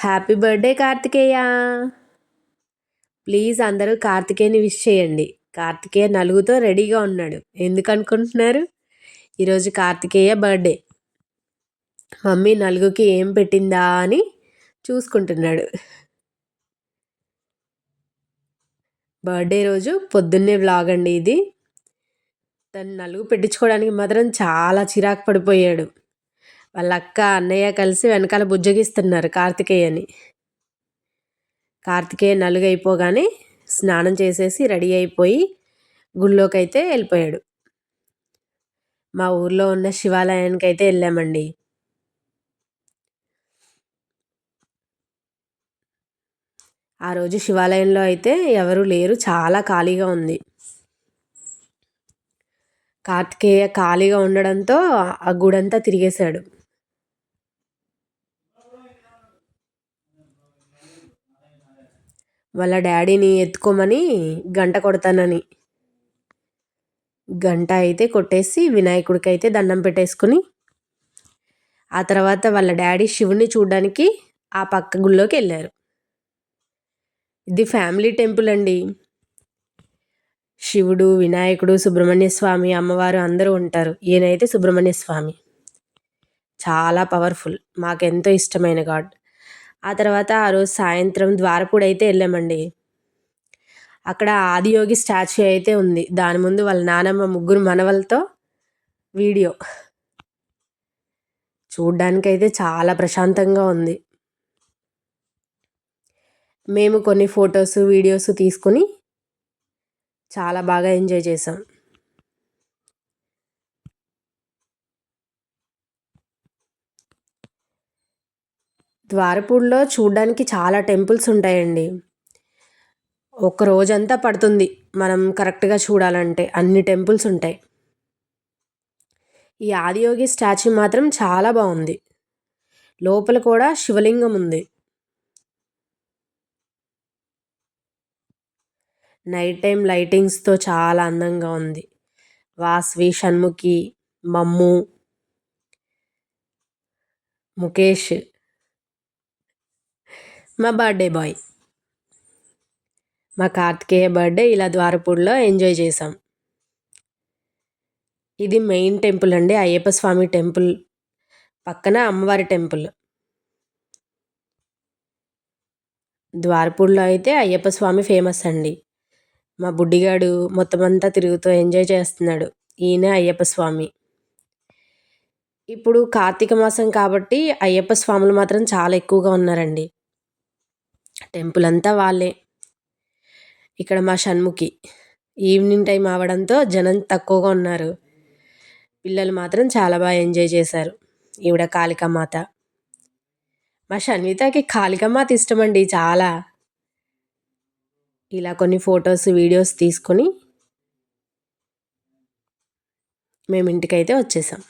Happy birthday Karthikeya. Please అందరూ Karthikeyani wish చేయండి. కార్తికేయ నలుగుతో రెడీగా ఉన్నాడు. ఎందుకు అనుకుంటున్నారు? ఈరోజు కార్తికేయ బర్త్డే. మమ్మీ నలుగుకి ఏం పెట్టిందా అని చూసుకుంటున్నాడు. బర్త్డే రోజు పొద్దున్నే వ్లాగ్ అండి ఇది. తను నలుగు పెట్టించుకోవడానికి మాత్రం చాలా చిరాకు పడిపోయాడు. వాళ్ళ అక్క అన్నయ్య కలిసి వెనకాల బుజ్జగిస్తున్నారు కార్తికేయని. కార్తికేయ నలుగు అయిపోగానే స్నానం చేసేసి రెడీ అయిపోయి గుళ్ళోకి అయితే వెళ్ళిపోయాడు. మా ఊర్లో ఉన్న శివాలయానికి అయితే వెళ్ళామండి. ఆ రోజు శివాలయంలో అయితే ఎవరు లేరు, చాలా ఖాళీగా ఉంది. కార్తికేయ ఖాళీగా ఉండడంతో ఆ గుడంతా తిరిగేశాడు. వాళ్ళ డాడీని ఎత్తుకోమని గంట కొడతానని గంట అయితే కొట్టేసి వినాయకుడికి అయితే దండం పెట్టేసుకుని ఆ తర్వాత వాళ్ళ డాడీ శివుని చూడడానికి ఆ పక్క గుళ్ళోకి వెళ్ళారు. ఇది ఫ్యామిలీ టెంపుల్ అండి. శివుడు, వినాయకుడు, సుబ్రహ్మణ్య స్వామి, అమ్మవారు అందరూ ఉంటారు. ఈయనైతే సుబ్రహ్మణ్య స్వామి, చాలా పవర్ఫుల్, మాకెంతో ఇష్టమైన గాడ్. ఆ తర్వాత ఆ రోజు సాయంత్రం ద్వారపూడి అయితే వెళ్ళామండి. అక్కడ ఆదియోగి స్టాచ్యూ అయితే ఉంది. దాని ముందు వాళ్ళ నానమ్మ ముగ్గురు మనవలతో వీడియో. చూడ్డానికైతే చాలా ప్రశాంతంగా ఉంది. మేము కొన్ని ఫొటోస్, వీడియోస్ తీసుకుని చాలా బాగా ఎంజాయ్ చేసాం. ద్వారపూడిలో చూడ్డానికి చాలా టెంపుల్స్ ఉంటాయండి. ఒక రోజంతా పడుతుంది మనం కరెక్ట్గా చూడాలంటే, అన్ని టెంపుల్స్ ఉంటాయి. ఈ ఆదియోగి స్టాచ్యూ మాత్రం చాలా బాగుంది. లోపల కూడా శివలింగం ఉంది. నైట్ టైం లైటింగ్స్తో చాలా అందంగా ఉంది. వాస్వి, షణ్ముఖి, మమ్ము, ముఖేష్, మా బర్త్డే బాయ్. మా కార్తికేయ బర్త్డే ఇలా ద్వారపూడిలో ఎంజాయ్ చేసాం. ఇది మెయిన్ టెంపుల్ అండి, అయ్యప్ప స్వామి టెంపుల్ పక్కన అమ్మవారి టెంపుల్. ద్వారపూడిలో అయితే అయ్యప్ప స్వామి ఫేమస్ అండి. మా బుడ్డిగాడు మొత్తం అంతా తిరుగుతూ ఎంజాయ్ చేస్తున్నాడు. ఈయన అయ్యప్ప స్వామి. ఇప్పుడు కార్తీక మాసం కాబట్టి అయ్యప్ప స్వాములు మాత్రం చాలా ఎక్కువగా ఉన్నారండి. టెంపుల్ అంతా వాళ్ళే. ఇక్కడ మా షణ్ముఖి ఈవినింగ్ టైం అవడంతో జనం తక్కువగా ఉన్నారు. పిల్లలు మాత్రం చాలా బాగా ఎంజాయ్ చేశారు. ఈవిడ కాళికామాత. మా షణ్వితకి కాళికామాత ఇష్టమండి చాలా. ఇలా కొన్ని ఫొటోస్, వీడియోస్ తీసుకొని మేము ఇంటికైతే వచ్చేసాం.